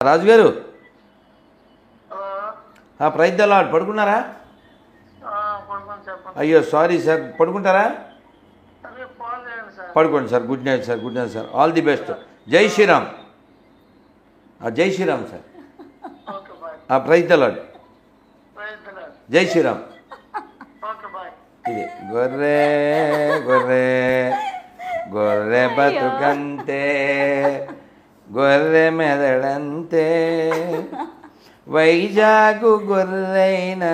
రాజు గారు praise the lord. పడుకున్నారా? అయ్యో సారీ సార్, పడుకుంటారా? పడుకోండి sir. Good night sir. Good night sir. All the best. జై శ్రీరామ్. జై Shriram sir. Praise the lord. జై శ్రీరామ్. ఇది గొర్రె గొర్రె గొర్రె బతుకంతే, గొర్రె మెదడంతే, వైజాగు గొర్రెైనా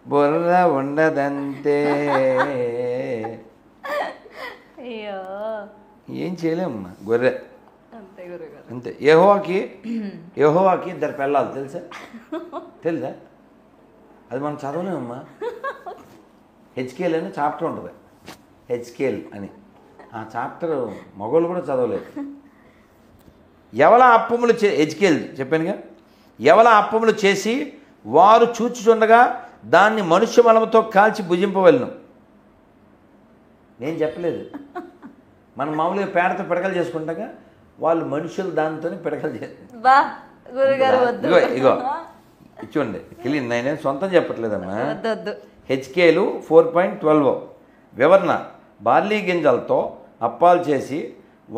బుర్ర ఉండదంతే. ఏం చేయలేమ్మా, గొర్రె అంతే. యెహోవాకి ఇద్దరు పిల్లలు తెలుసా? అది మనం చదవలేమమ్మా. హెచ్కేల్ అని చాప్టర్ ఉంటుంది, హెచ్కేల్ అని. ఆ చాప్టర్ మగవాళ్ళు కూడా చదవలేదు. ఎవల అప్పములు హెచ్కేల్ చెప్పానుగా. ఎవల అప్పములు చేసి వారు చూచుచుండగా దాన్ని మనుష్య బలముతో కాల్చి భుజింపవలను. నేను చెప్పలేదు. మనం మామూలుగా పేడతో పిడకలు చేసుకుంటాగా, వాళ్ళు మనుషులు దానితోనే పిడకలు చేస్తారు. ఇగో చూడండి, క్లీన్. నేనేం సొంతం చెప్పట్లేదమ్మా. హెచ్కేలు 4.12 వివరణ. బార్లీ గింజలతో అప్పాలు చేసి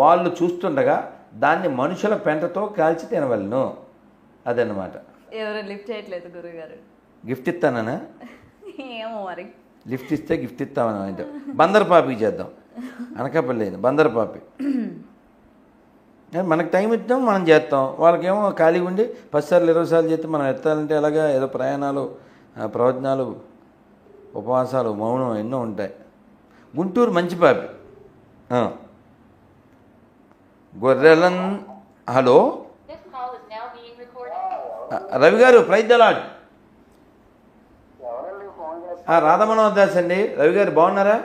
వాళ్ళు చూస్తుండగా దాన్ని మనుషుల పెంటతో కాల్చి తినవలను. అదన్నమాట. ఎవరు లిఫ్ట్ చేయట్లేదు గురుగారు. గిఫ్ట్ ఇస్తానా? ఏమో మరి. లిఫ్ట్ ఇస్తే గిఫ్ట్ ఇస్తామని అంటే బందర్పాపికి చేద్దాం. అనకాపల్లి బందర్పాపి. మనకు టైం ఇద్దాం, మనం చేస్తాం. వాళ్ళకేమో ఖాళీగా ఉండి 10 సార్లు 20 సార్లు చేస్తే మనం ఎత్తాలంటే ఎలాగా? ఏదో ప్రయాణాలు, ప్రవచనాలు, ఉపవాసాలు, మౌనం ఎన్నో ఉంటాయి. గుంటూరు మంచిపాపి. గొర్రెలన్. Hello Ravi garu, praise the lord. Radhamanohar Das అండి. రవి గారు బాగున్నారా?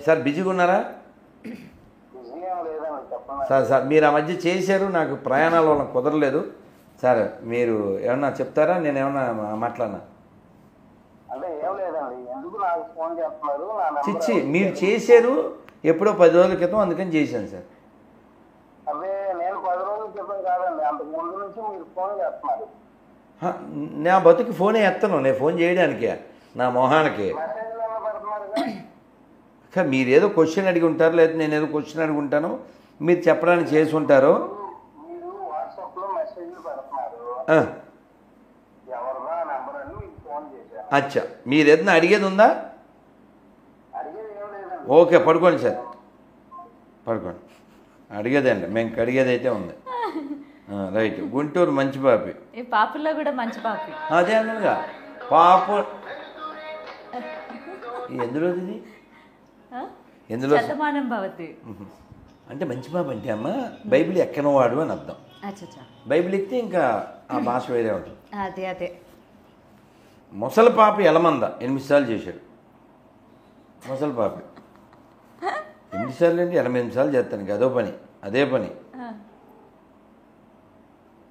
సార్ బిజీగా ఉన్నారా? సార్ మీరు ఆ మధ్య చేశారు, నాకు ప్రయాణాల వల్ల కుదరలేదు. సార్ మీరు ఏమన్నా చెప్తారా? నేను ఏమన్నా మాట్లాడినా? చిచ్చి, మీరు చేశారు ఎప్పుడో 10 రోజుల క్రితం, అందుకని చేశాను సార్. నా బతుకి ఫోనే ఎత్తను, నేను ఫోన్ చేయడానికి నా మొహానికి. మీరేదో క్వశ్చన్ అడిగి ఉంటారు, లేదా నేను ఏదో క్వశ్చన్ అడిగి ఉంటాను, మీరు చెప్పడానికి చేసి ఉంటారు. అచ్చా, మీరు ఏదైనా అడిగేది ఉందా? ఓకే, పడుకోండి సార్, పడుకోండి. అడిగేదండి, మేము అడిగేది అయితే ఉంది. రైట్. గుంటూరు మంచి పాపి. పాపుల్లో కూడా మంచి పాపి. అదే అన్నగా పాపు. ఎందులోది? ఎందులో? అంటే మంచి పాప అంటే అమ్మ బైబిల్ ఎక్కనవాడు అని అర్థం. బైబిల్ ఎక్కితే ఇంకా ఆ భాష వేరే ఉంటుంది. అదే అదే. ముసలి పాప ఎలమంద 8 సార్లు చేశాడు. ముసలి పాప 8 సార్లు అంటే 88 సార్లు చేస్తాను. అదే పని.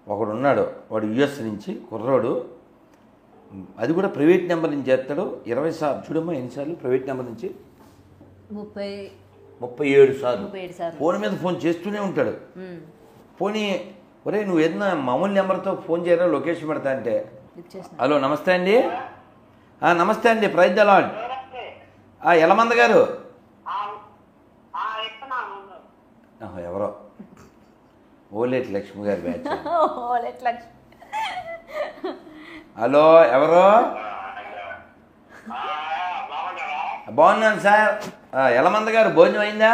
ఒకడు ఉన్నాడు, వాడు యుఎస్ నుంచి కుర్రోడు. అది కూడా ప్రైవేట్ నెంబర్ నుంచి చేస్తాడు. 20 సార్లు చూడమ్మా, ఎన్నిసార్లు ప్రైవేట్ నెంబర్ నుంచి? 37 సార్లు ఫోన్ మీద ఫోన్ చేస్తూనే ఉంటాడు. పోనీ ఒరే నువ్వు ఏదైనా మామూలు నెంబర్తో ఫోన్ చేయరా, లొకేషన్ పెడతా అంటే, హలో నమస్తే అండి. నమస్తే అండి, ప్రైజ్ ద లార్డ్. ఎలమంద గారు ఎవరో ఓలేటి లక్ష్మి గారి బ్యాచ్. హలో ఎవరో? బాగున్నాను సార్. ఎలమంద గారు భోజనం అయిందా?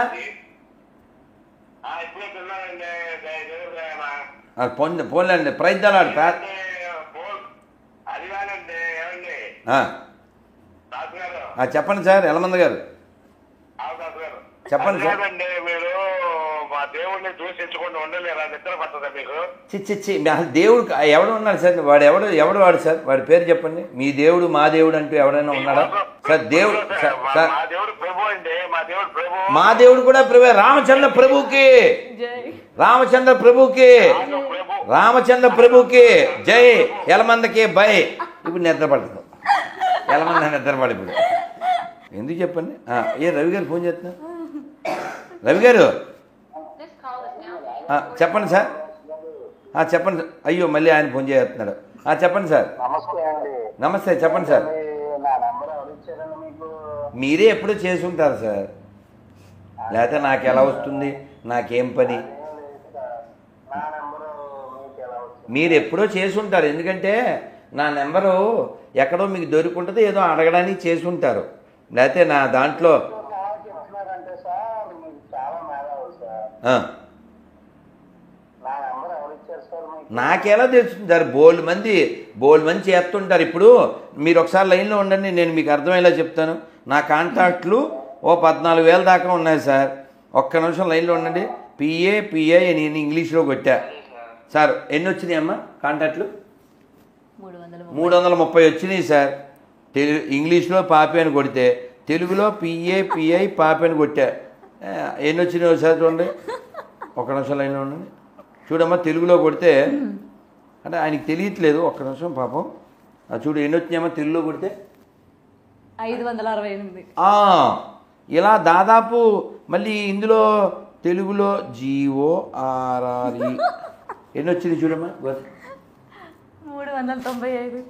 పోన్లేండి, ప్రైజ్ ద లార్డ్. చెప్పండి సార్ ఎలమంద గారు, చెప్పండి సార్. చిచ్చి, దేవుడు ఎవడు ఉన్నాడు సార్? వాడు సార్, వాడి పేరు చెప్పండి. మీ దేవుడు మా దేవుడు అంటూ ఎవడైనా ఉన్నాడా సార్? దేవుడు సార్, మా దేవుడు కూడా ప్రభు. రామచంద్ర ప్రభుకి జై, ఎలమందకి బై. ఇప్పుడు నిద్రపడదు ఎలమంద, నిద్రపడి. ఇప్పుడు ఎందుకు చెప్పండి. రవి గారు ఫోన్ చేస్తున్నారు. రవి గారు చెప్పండి సార్. చెప్పండి సార్. అయ్యో మళ్ళీ ఆయన ఫోన్ చేస్తున్నాడు. చెప్పండి సార్. నమస్తే అండి. నమస్తే, చెప్పండి సార్. నా నెంబర్ ఎవరు ఇచ్చారండి మీకు? మీరే ఎప్పుడూ చేసి ఉంటారు సార్, లేకపోతే నాకు ఎలా వస్తుంది, నాకేం పని? నా నెంబరు మీకు ఎలా వచ్చింది? మీరు ఎప్పుడో చేసి ఉంటారు, ఎందుకంటే నా నెంబరు ఎక్కడో మీకు దొరికింటుంది, ఏదో అడగడానికి చేసి ఉంటారు, లేకపోతే నా దాంట్లో. చెప్తున్నారంటే సార్ మీకు చాలా మేధావు సార్. నా నెంబర్ ఎవరు ఇచ్చారు సార్ మీకు? నాకెలా తెలుస్తుంది సార్? బోల్డ్ మంది చేస్తుంటారు. ఇప్పుడు మీరు ఒకసారి లైన్లో ఉండండి, నేను మీకు అర్థమయ్యేలా చెప్తాను. నా కాంటాక్ట్లు ఓ 14,000 దాకా ఉన్నాయి సార్. ఒక్క నిమిషం లైన్లో ఉండండి. పిఏ నేను ఇంగ్లీష్లో కొట్టా సార్. ఎన్ని వచ్చినాయి అమ్మా కాంటాక్ట్లు? 330 వచ్చినాయి సార్. ఇంగ్లీష్లో పాపి అని కొడితే, తెలుగులో పిఐ పాపి అని కొట్టా. ఎన్ని వచ్చినాయి ఒకసారి చూడండి. ఒక్క నిమిషం లైన్లో ఉండండి. చూడమ్మా, తెలుగులో కొడితే అంటే ఆయనకి తెలియట్లేదు, ఒక్క నిమిషం పాపం. చూడు ఎన్ని వచ్చినాయమ్మా తెలుగులో కొడితే? 568. ఇలా దాదాపు. మళ్ళీ ఇందులో తెలుగులో GORRE ఎన్ని వచ్చింది చూడమ్మా? 395.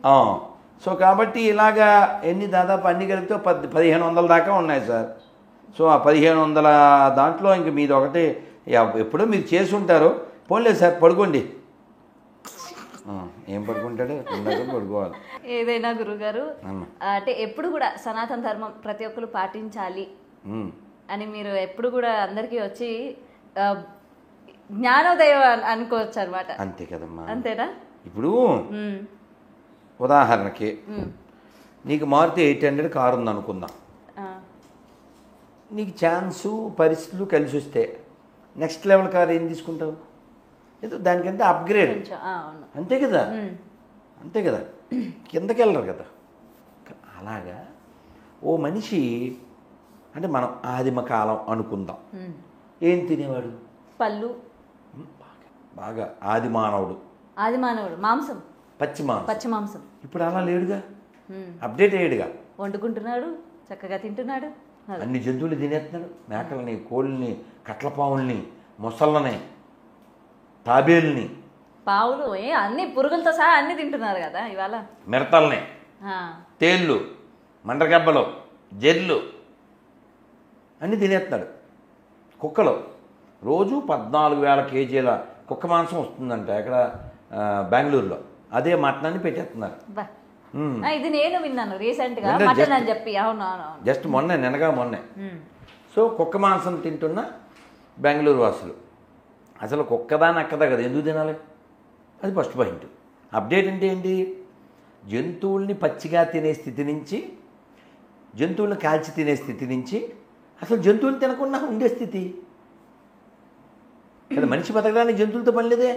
సో కాబట్టి ఇలాగా ఎన్ని దాదాపు అన్ని కలిపితే 1,500 దాకా ఉన్నాయి సార్. సో ఆ 1,500 దాంట్లో ఇంక మీది ఒకటి ఎప్పుడో మీరు చేసి ఉంటారు. పోన్లేదు సార్, పడుకోండి. ఏం పడుకుంటాడు? పడుకోవాలి. ఏదైనా గురుగారు అంటే ఎప్పుడు కూడా సనాతన ధర్మం ప్రతి ఒక్కరు పాటించాలి అని మీరు ఎప్పుడు కూడా అందరికీ వచ్చి జ్ఞానోదయం అనుకోవచ్చు అనమాట. అంతే కదమ్మా. అంతేనా? ఇప్పుడు ఉదాహరణకి నీకు మారుతి 800 కారు ఉంది అనుకుందాం. నీకు ఛాన్సు పరిస్థితులు కలిసి వస్తే నెక్స్ట్ లెవెల్ కారు ఏం తీసుకుంటావు? ఏదో దానికంటే అప్గ్రేడ్. అంతే కదా, అంతే కదా, కిందకి వెళ్ళరు కదా. అలాగా ఓ మనిషి అంటే మనం ఆదిమ కాలం అనుకుందాం. ఏం తినేవాడు? పళ్ళు. బాగా ఆదిమానవుడు మాంసం, పచ్చి మాంసం. ఇప్పుడు అలా లేడుగా, అప్డేట్ అయ్యాడుగా. వండుకుంటున్నాడు, చక్కగా తింటున్నాడు, అన్ని జంతువులు తినేస్తున్నాడు. మేకల్ని, కోళ్ళని, కట్లపావుల్ని, మొసళ్ళని, తాబేల్ని, పావులు, అన్ని పురుగులతో సహా అన్ని తింటున్నారు కదా ఇవాళ. మిడతల్ని, తేళ్ళు, మండ్రగబ్బలు, జెర్లు అన్నీ తినేస్తున్నాడు. కుక్కలు రోజు 14,000 కేజీల కుక్క మాంసం వస్తుందంట ఎక్కడ, బెంగళూరులో. అదే మటనాన్ని పెట్టేస్తున్నారు. ఇది నేను విన్నాను రీసెంట్ గా, మటన్ అని చెప్పి. అవును, జస్ట్ మొన్నే. సో కుక్క మాంసం తింటున్న బెంగళూరు వాసులు. అసలు కుక్కదా నక్కదా కదా, ఎందుకు తినాలి? అది ఫస్ట్ పాయింట్. అప్డేట్ అంటే ఏంటి? జంతువుల్ని పచ్చిగా తినే స్థితి నుంచి, జంతువుల్ని కాల్చి తినే స్థితి నుంచి అసలు జంతువులు తినకుండా ఉండే స్థితి కదా. మనిషి బతకడానికి జంతువులతో పని లేదే.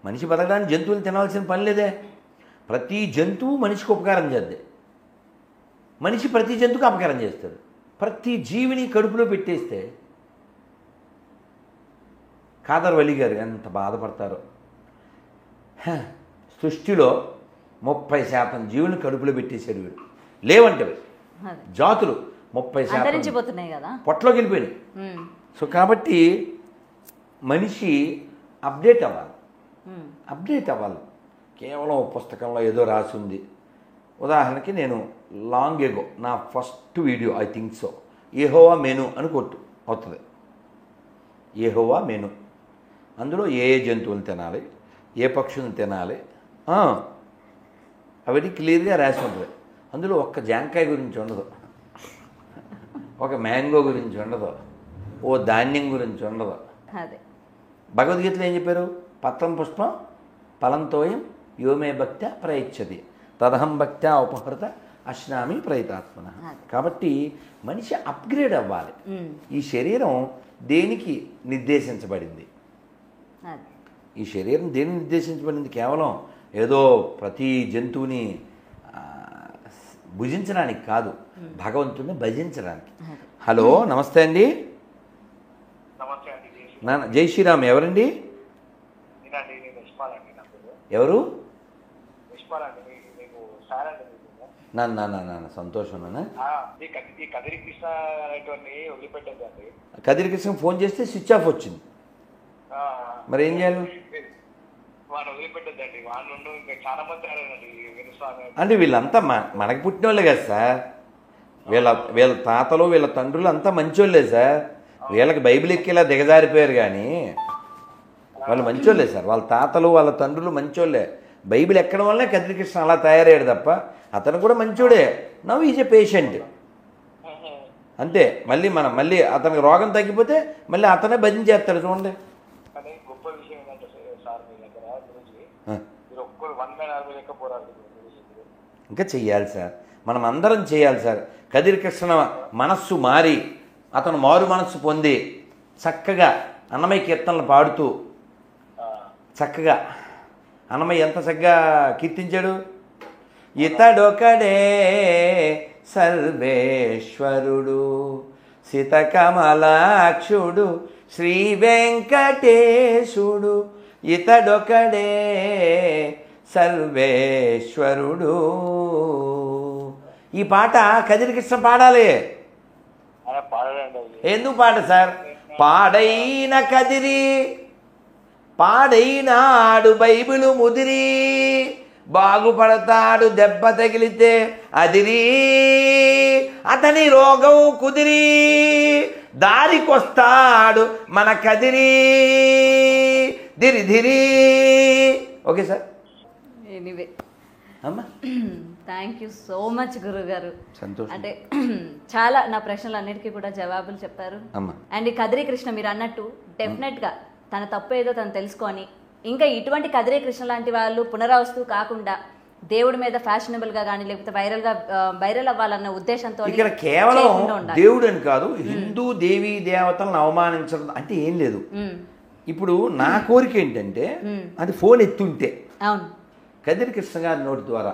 మనిషి బతకడానికి జంతువులు తినాల్సిన పని లేదే. ప్రతి జంతువు మనిషికి ఉపకారం చేద్దే, మనిషి ప్రతి జంతువుకి అపకారం చేస్తాడు. ప్రతి జీవిని కడుపులో పెట్టేస్తే ఖాదర్ వలి గారు ఎంత బాధపడతారో. సృష్టిలో 30% జీవుని కడుపులో పెట్టేశాడు వీడు. లేవంటే జాతులు 30% కదా, పొట్టలోకి వెళ్ళిపోయినాయి. సో కాబట్టి మనిషి అప్డేట్ అవ్వాలి. కేవలం పుస్తకంలో ఏదో రాసి ఉంది. ఉదాహరణకి నేను లాంగ్ ఎగో నా first video I think so, Jehovah menu అని కొట్టు అవుతుంది. యెహోవా మెను, అందులో ఏ జంతువులు తినాలి, ఏ పక్షులను తినాలి, అవన్నీ క్లియర్గా రాసి ఉంటుంది. అందులో ఒక్క జాంకాయ గురించి ఉండదు, ఒక మ్యాంగో గురించి ఉండదు, ఓ ధాన్యం గురించి ఉండదు. భగవద్గీతలో ఏం చెప్పారు? పత్రం పుష్పం ఫలంతోయం యోమే భక్త్యా ప్రయచ్చతి తదహం భక్త్యా ఉపహృత అశ్నామి ప్రయతాత్మన. కాబట్టి మనిషి అప్గ్రేడ్ అవ్వాలి. ఈ శరీరం దేనికి నిర్దేశించబడింది? ఈ శరీరం దేనికి నిర్దేశించబడింది? కేవలం ఏదో ప్రతి జంతువుని భుజించడానికి కాదు, భగవంతుడిని భజించడానికి. హలో, నమస్తే అండి. నాన్న జై శ్రీరామ్. ఎవరండి? ఎవరు? నాన్న సంతోషం. కదిరి కృష్ణ ఫోన్ చేస్తే స్విచ్ ఆఫ్ వచ్చింది. మరి ఏం చేయాలి? వాడు వదిలిపెట్టద్దండి, వాడు నుండి ఇంకా చాలా మంది ఆడారండి వినుస్వామి. అంటే వీళ్ళంతా మనకి పుట్టిన వాళ్ళే కదా సార్. వీళ్ళ తాతలు వీళ్ళ తండ్రులు అంతా మంచోళ్ళే సార్. వీళ్ళకి బైబిల్ ఎక్కేలా దిగజారిపోయారు కానీ వాళ్ళు మంచోళ్ళే సార్. వాళ్ళ తాతలు వాళ్ళ తండ్రులు మంచోళ్ళే. బైబిల్ ఎక్కడం వల్లే కదిరికృష్ణ అలా తయారయ్యాడు తప్ప అతను కూడా మంచోడే. నవ్ ఈజ్ ఎ పేషెంట్ అంతే. మళ్ళీ అతనికి రోగం తగ్గిపోతే మళ్ళీ అతనే భజన చేస్తాడు చూడండి. కానీ గొప్ప విషయం ఏంటంటే సార్ మీ దగ్గర గురించి మీరు ఒక్కరు 1 man army లెక్క పోరాడు ఇంకా చెయ్యాలి సార్. మనం అందరం చేయాలి సార్. కదిరికృష్ణ మనస్సు మారి అతను మారు మనస్సు పొంది చక్కగా అన్నమయ్య కీర్తనలు పాడుతూ చక్కగా అన్నమయ్య ఎంత చక్కగా కీర్తించాడు. ఇతడొకడే సర్వేశ్వరుడు సితకమలాక్షుడు శ్రీ వెంకటేశుడు ఇతడొకడే సర్వేశ్వరుడు. ఈ పాట కదిరికృష్ణ పాడాలి. ఎందుకు పాట సార్? పాడైన కదిరి పాడైనాడు బైబిలు ముదిరి బాగుపడతాడు దెబ్బ తగిలితే అదిరి అతని రోగం కుదిరి దారికొస్తాడు మన కదిరి ధిరి. Okay sir. ఎనీవే అమ్మా థ్యాంక్ యూ సో మచ్ గురుగారు. సంతోషం. అంటే చాలా నా ప్రశ్నలన్నిటికీ కూడా జవాబులు చెప్పారు. అండ్ ఈ కదిరి కృష్ణ మీరు అన్నట్టు డెఫినెట్గా తన తప్పు ఏదో తను తెలుసుకొని ఇంకా ఇటువంటి కదిరి కృష్ణ లాంటి వాళ్ళు పునరావస్తు కాకుండా దేవుడి మీద ఫ్యాషనబుల్గా కానీ లేకపోతే వైరల్ అవ్వాలన్న ఉద్దేశంతో ఇక్కడ కేవలం దేవుడు అని కాదు, హిందూ దేవీ దేవతలను అవమానించడం అంటే ఏం లేదు. ఇప్పుడు నా కోరిక ఏంటంటే అది ఫోన్ ఎత్తుంటే అవును కదిరి కృష్ణ గారి నోటి ద్వారా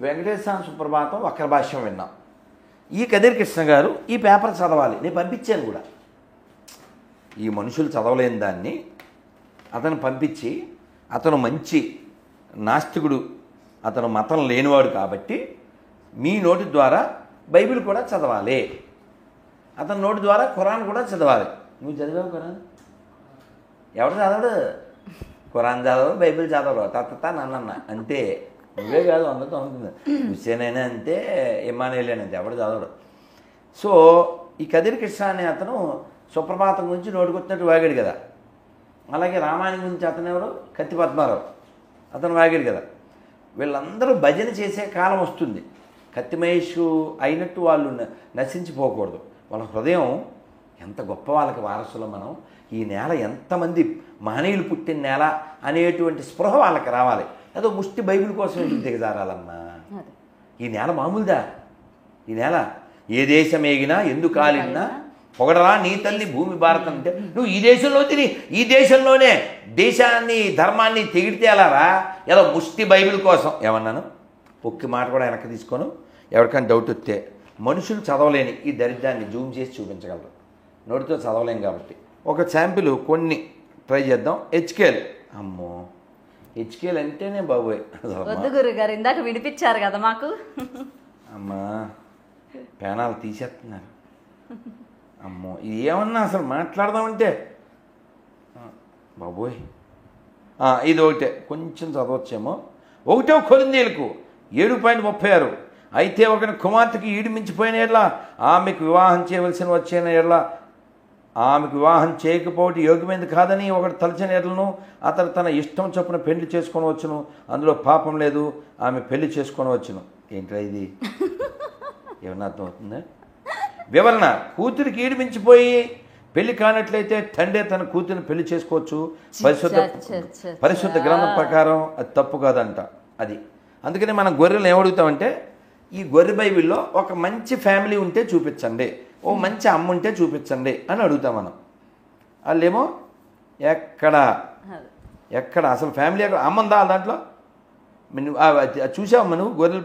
వెంకటేశ్వర సుప్రభాతం వక్ర భాష్యం విన్నాం. ఈ కదిరి కృష్ణ గారు ఈ పేపర్ చదవాలి. నేను పంపించాను కూడా. ఈ మనుషులు చదవలేని దాన్ని అతను పంపించి అతను మంచి నాస్తికుడు, అతను మతం లేనివాడు కాబట్టి మీ నోటి ద్వారా బైబిల్ కూడా చదవాలి, అతని నోటి ద్వారా ఖురాన్ కూడా చదవాలి. నువ్వు చదివావు ఖురాన్? ఎవరు చదవడు? ఖురాన్ చదవరు, బైబిల్ చదవరు, తత్త నన్న అంతే. నువ్వే కాదు అందరితో ఉంటుంది. హుస్సేన్ అయినా అంతే, ఇమానుయేల్ అయినా అంతే, ఎవడు చదవడు. సో ఈ కదిరి కృష్ణ అనే అతను సుప్రభాతం గురించి నోటికొచ్చినట్టు వాగాడు కదా. అలాగే రామాయణం గురించి అతను ఎవరు? కత్తి పద్మారావు, అతను వాగాడు కదా. వీళ్ళందరూ భజన చేసే కాలం వస్తుంది. కత్తి మహేష్ అయినట్టు వాళ్ళు నశించిపోకూడదు. వాళ్ళ హృదయం ఎంత గొప్ప, వాళ్ళకి వారసులు మనం. ఈ నేల ఎంతమంది మహనీయులు పుట్టిన నేల అనేటువంటి స్పృహ వాళ్ళకి రావాలి. ఏదో ముష్టి బైబిల్ కోసం ఎందుకు దిగజారాలమ్మా? ఈ నేల మామూలుదా? ఈ నేల ఏ దేశం ఏగినా ఎందుకు కాలినా పొగడరా నీ తల్లి భూమి భారతం అంటే నువ్వు ఈ దేశంలో తిని ఈ దేశంలోనే దేశాన్ని ధర్మాన్ని తెగిడితే ఎలారా? ఏదో ముష్టి బైబిల్ కోసం ఏమన్నాను ఒక్క మాట కూడా వెనక్కి తీసుకోను. ఎవరికైనా డౌట్ వస్తే మనుషులు చదవలేని ఈ దరిద్రాన్ని జూమ్ చేసి చూపించగలరు. నోటితో చదవలేం కాబట్టి ఒక శాంపిల్ కొన్ని ట్రై చేద్దాం. హెచ్కేఎల్. అమ్మో హెచ్కేఎల్ అంటేనే బాబోయ్. వద్దు గురుగారు, ఇందాక వినిపించారు కదా మాకు. అమ్మా పేనాలు తీసేస్తున్నారు. అమ్మో ఇది ఏమన్నా అసలు మాట్లాడదామంటే బాబోయ్. ఇది ఒకటే కొంచెం చదవచ్చేమో. 1 కొరింథీయులకు 7:36 అయితే ఒకని కుమార్తెకి ఈడు మించిపోయిన ఎడ్ల ఆమెకు వివాహం చేయవలసిన వచ్చిన ఎడ్ల ఆమెకు వివాహం చేయకపోవడం యోగ్యమైనది కాదని ఒకటి తలచిన ఎడ్లను అతను తన ఇష్టం చొప్పున పెళ్లి చేసుకొని వచ్చును, అందులో పాపం లేదు, ఆమె పెళ్లి చేసుకొని వచ్చును. ఏంట్రా ఇది? ఏమన్నా అర్థమవుతుందా? వివరణ: కూతురికి ఈడు మించిపోయి పెళ్లి కానట్లయితే తండ్రి తన కూతురిని పెళ్లి చేసుకోవచ్చు. పరిశుద్ధ గ్రంథం ప్రకారం అది తప్పు కాదంట. అది అందుకని మనం గొర్రెలు ఏమడుగుతామంటే ఈ గొర్రె బైబిల్లో ఒక మంచి ఫ్యామిలీ ఉంటే చూపించండి, ఓ మంచి అమ్మ ఉంటే చూపించండి అని అడుగుతాం మనం. వాళ్ళేమో ఎక్కడ అసలు ఫ్యామిలీ ఎక్కడ అమ్మందా దాంట్లో? నువ్వు చూసావమ్మా నువ్వు గొర్రెల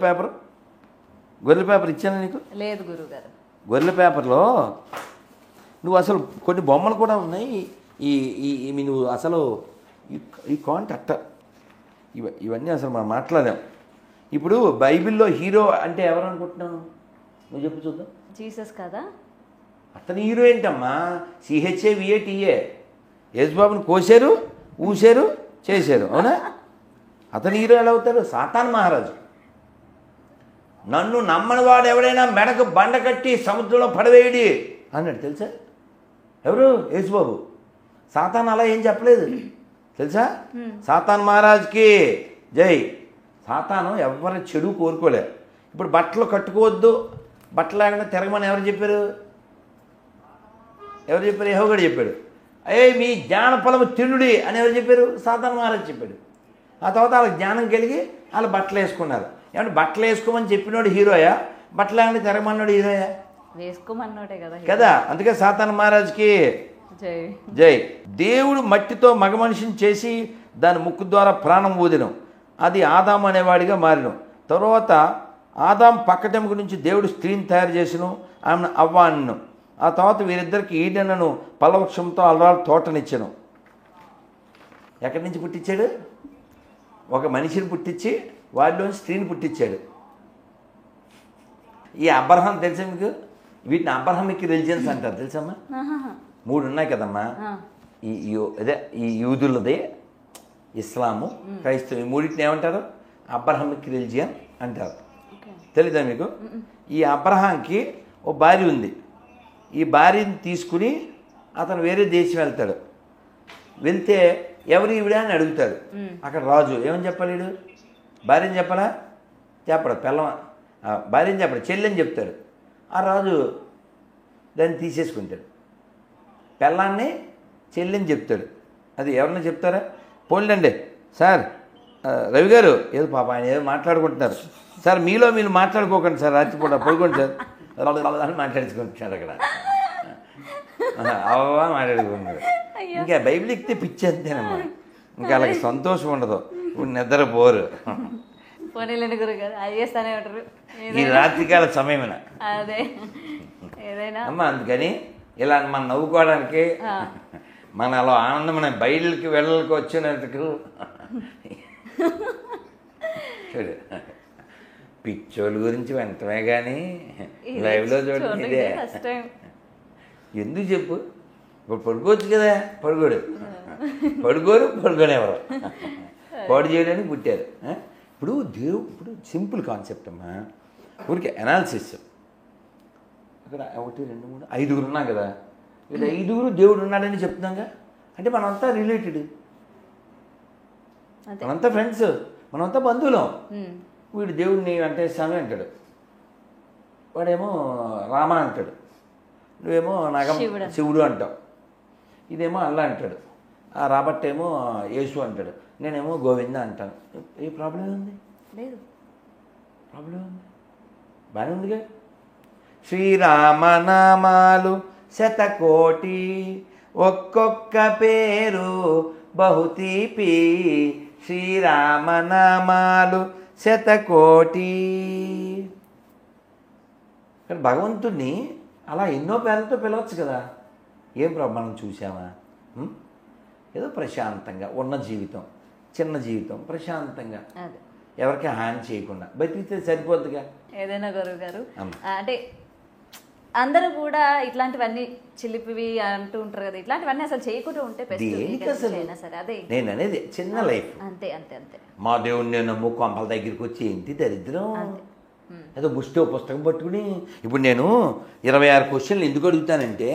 పేపర్ ఇచ్చాను నీకు? లేదు గురుగారు. గొర్రెల పేపర్లో నువ్వు అసలు కొన్ని బొమ్మలు కూడా ఉన్నాయి. నువ్వు అసలు ఈ కాంటాక్ట్ ఇవన్నీ అసలు మనం మాట్లాడాం. ఇప్పుడు బైబిల్లో హీరో అంటే ఎవరు అనుకుంటున్నావు? నువ్వు చెప్పు చూద్దాం. జీసస్ కదా? అతని హీరో ఏంటమ్మా? CHAVATA. యేసుబాబుని కోసారు, ఊసారు, చేశారు. అవునా? అతను హీరో ఎలా అవుతారు? సాతాన్ మహారాజు. నన్ను నమ్మని వాడు ఎవడైనా మెడకు బండ కట్టి సముద్రంలో పడవేయడి అన్నాడు. తెలుసా? ఎవరు? యేసుబాబు. సాతాన్ అలా ఏం చెప్పలేదు తెలుసా? సాతాన్ మహారాజ్కి జై. సాతాను ఎవరి చెడు కోరుకోలే. ఇప్పుడు బట్టలు కట్టుకోవద్దు, బట్టలు లేకుండా తిరగమని ఎవరు చెప్పారు? యెహోవా చెప్పాడు. మీ జ్ఞాన ఫలము తినుడి అని ఎవరు చెప్పారు? సాతాన్ మహారాజ్ చెప్పాడు. ఆ తర్వాత వాళ్ళకి జ్ఞానం కలిగి వాళ్ళు బట్టలు వేసుకున్నారు. ఏమంటే బట్టలు వేసుకోమని చెప్పినోడు హీరోయా, బట్టలు లేకుండా తిరగమన్నాడు హీరోయా? వేసుకోమన్నోటే కదా. అందుకే సాతాన్ మహారాజ్కి జై. జై. దేవుడు మట్టితో మగ మనిషిని చేసి దాని ముక్కు ద్వారా ప్రాణం ఊదినం. అది ఆదాం అనేవాడిగా మారినం. తర్వాత ఆదాం పక్కటెముక నుంచి దేవుడు స్త్రీని తయారు చేసిను, ఆమెను అవ్వ అన్నను. ఆ తర్వాత వీరిద్దరికి ఈడెనను పలవృక్షంతో అలరాలు తోటనిచ్చాను. ఎక్కడి నుంచి పుట్టించాడు? ఒక మనిషిని పుట్టించి వాడిలోని స్త్రీని పుట్టించాడు. ఈ అబ్రహాం తెలుసా మీకు? వీటిని అబ్రహామిక్ రిలిజియన్స్ అంటారు. తెలుసమ్మా? 3 ఉన్నాయి కదమ్మా. ఈ యూదులది, ఇస్లాము, క్రైస్తవం. ఈ మూడింటిని ఏమంటారు? అబ్రహామిక్ రిలిజియన్ అంటారు. తెలీదా మీకు? ఈ అబ్రహాంకి ఓ భార్య ఉంది. ఈ భార్యని తీసుకుని అతను వేరే దేశం వెళ్తాడు. వెళ్తే ఎవరు ఈవిడ అని అడుగుతాడు. అక్కడ రాజు ఏమని చెప్పాలి? వీడు భార్యని చెప్పాలా? చెప్పడు. భార్యని చెప్పడు, చెల్లెని చెప్తాడు. ఆ రాజు దాన్ని తీసేసుకుంటాడు. పెళ్ళాన్ని చెల్లిని చెప్తాడు. అది ఎవరన్నా చెప్తారా? పోన్లండి సార్, రవి గారు ఏదో పాప ఆయన ఏదో మాట్లాడుకుంటున్నారు సార్, మీలో మీరు మాట్లాడుకోకండి సార్, రాత్రిపూట పడుకోండి సార్ అని మాట్లాడుకుంటున్నాడు అక్కడ. అవా మాట్లాడుకుంటున్నాడు. ఇంకా బైబిల్ ఎక్కితే పిచ్చి అంతేనమ్మా. ఇంకా వాళ్ళకి సంతోషం ఉండదు, ఇప్పుడు నిద్రపోరు. ఈ రాత్రికాల సమయమేనా అదే ఏదైనా అమ్మ. అందుకని ఇలా మనం నవ్వుకోవడానికి, మన అలా ఆనందమైన బయలుకి వెళ్ళకి వచ్చినట్టుకు చూడు. పిచ్చోళ్ళ గురించి వెంటనే కానీ లైవ్లో చూడండి. ఇదే ఎందుకు చెప్పు? ఇప్పుడు పడుకోవచ్చు కదా, పడుకోనేవారు పాడు చేయడానికి పుట్టారు. ఇప్పుడు సింపుల్ కాన్సెప్ట్ అమ్మా. ఊరికే అనాలిసిస్. అక్కడ 1 2 3 5 ఉన్నాం కదా, వీళ్ళు 5 దేవుడు ఉన్నాడని చెప్తున్నాగా. అంటే మనంతా రిలేటెడ్, మనంతా ఫ్రెండ్స్, మనంతా బంధువులం. వీడు దేవుడిని వెంకటేశ్వర అంటాడు, వాడేమో రామ అంటాడు, నువ్వేమో నాగం శివుడు అంటావు, ఇదేమో అల్లా అంటాడు, ఆ రాబర్ట్ ఏమో యేసు అంటాడు, నేనేమో గోవింద అంటాను. ఏ ప్రాబ్లం ఉంది? లేదు. ప్రాబ్లం ఉంది, బాగానే ఉందిగా. శ్రీరామనామాలు 100,000,000, ఒక్కొక్క పేరు బహుతీపి. శ్రీరామనామాలు 100,000,000. కానీ భగవంతుడిని అలా ఎన్నో పేర్లతో పిలవచ్చు కదా. ఏం ప్రాబ్లం? మనం చూసామా? ఏదో ప్రశాంతంగా ఉన్న జీవితం, చిన్న జీవితం, ప్రశాంతంగా ఎవరికి హాని చేయకుండా బతికితే సరిపోద్దుగా. ఏదైనా గురువు గారు అంటే అందరూ కూడా ఇట్లాంటివన్నీ చిలిపివి అంటూ ఉంటారు కదా, ఇట్లాంటివన్నీ అసలు చేయకుండా ఉంటే సరే. అదే నేను అనేది చిన్న లైఫ్. అంతే అంతే అంతే. మా దేవుడిని నేను నమ్ము కొంపల దగ్గరికి వచ్చి ఏంటి దరిద్రం, ఏదో ముష్టి పుస్తకం పట్టుకుని. ఇప్పుడు నేను 26 క్వశ్చన్లు ఎందుకు అడుగుతానంటే,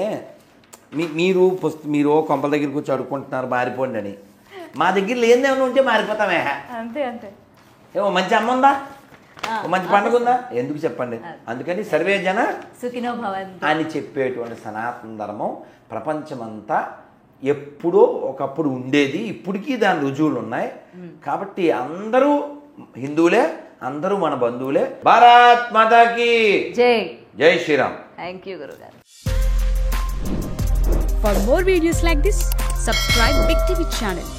మీరు కొంపల దగ్గరికి వచ్చి అడుగుకుంటున్నారు మారిపోండి అని. మా దగ్గర లేదేమైనా ఉంటే మారిపోతామే. అంతే అంతే. ఏమో మంచి అమ్మ ఉందా, మంచి పండుగ ఉందా, ఎందుకు చెప్పండి. అందుకని సర్వే జన సుఖినో భవంతు అని చెప్పేటువంటి సనాతన ధర్మం ప్రపంచమంతా ఎప్పుడో ఒకప్పుడు ఉండేది, ఇప్పటికీ దాని రుజువులు ఉన్నాయి. కాబట్టి అందరూ హిందువులే, అందరూ మన బంధువులే. భారత్ మాతాకి జై. జై శ్రీరామ్. థ్యాంక్ యూ గురుగారు. For more videos like this, subscribe Big TV channel.